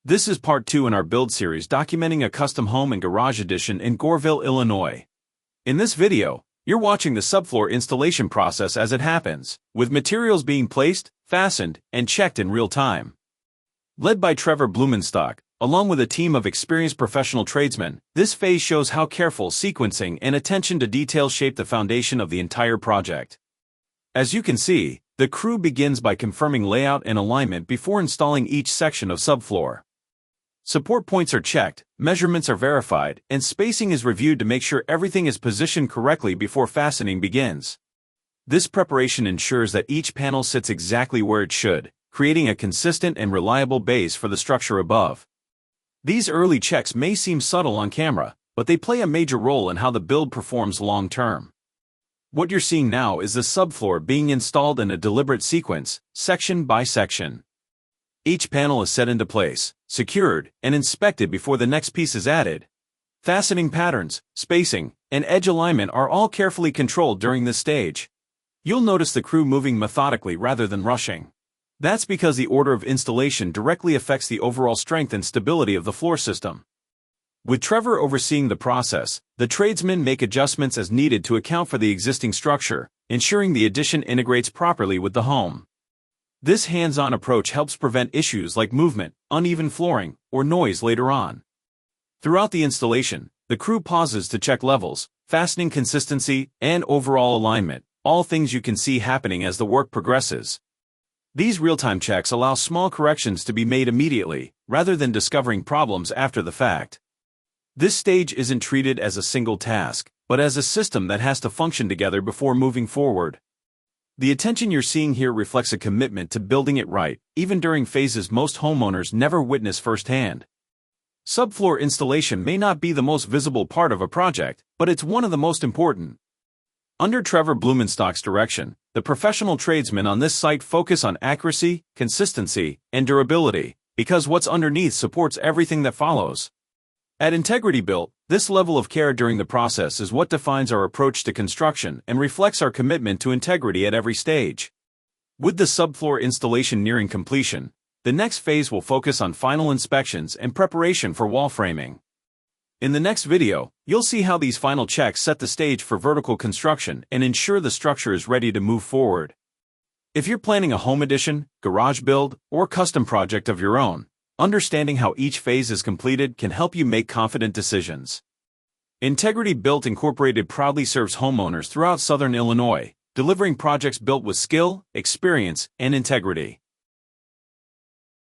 This is part 2 in our build series documenting a custom home and garage addition in Goreville, Illinois. In this video, you're watching the subfloor installation process as it happens, with materials being placed, fastened, and checked in real time. Led by Trevor Blumenstock, along with a team of experienced professional tradesmen, this phase shows how careful sequencing and attention to detail shape the foundation of the entire project. As you can see, the crew begins by confirming layout and alignment before installing each section of subfloor. Support points are checked, measurements are verified, and spacing is reviewed to make sure everything is positioned correctly before fastening begins. This preparation ensures that each panel sits exactly where it should, creating a consistent and reliable base for the structure above. These early checks may seem subtle on camera, but they play a major role in how the build performs long-term. What you're seeing now is the subfloor being installed in a deliberate sequence, section by section. Each panel is set into place, secured, and inspected before the next piece is added. Fastening patterns, spacing, and edge alignment are all carefully controlled during this stage. You'll notice the crew moving methodically rather than rushing. That's because the order of installation directly affects the overall strength and stability of the floor system. With Trevor overseeing the process, the tradesmen make adjustments as needed to account for the existing structure, ensuring the addition integrates properly with the home. This hands-on approach helps prevent issues like movement, uneven flooring, or noise later on. Throughout the installation, the crew pauses to check levels, fastening consistency, and overall alignment, all things you can see happening as the work progresses. These real-time checks allow small corrections to be made immediately, rather than discovering problems after the fact. This stage isn't treated as a single task, but as a system that has to function together before moving forward. The attention you're seeing here reflects a commitment to building it right, even during phases most homeowners never witness firsthand. Subfloor installation may not be the most visible part of a project, but it's one of the most important. Under Trevor Blumenstock's direction, the professional tradesmen on this site focus on accuracy, consistency, and durability, because what's underneath supports everything that follows. At Integrity Built, this level of care during the process is what defines our approach to construction and reflects our commitment to integrity at every stage. With the subfloor installation nearing completion, the next phase will focus on final inspections and preparation for wall framing. In the next video, you'll see how these final checks set the stage for vertical construction and ensure the structure is ready to move forward. If you're planning a home addition, garage build, or custom project of your own, understanding how each phase is completed can help you make confident decisions. Integrity Built Incorporated proudly serves homeowners throughout Southern Illinois, delivering projects built with skill, experience, and integrity.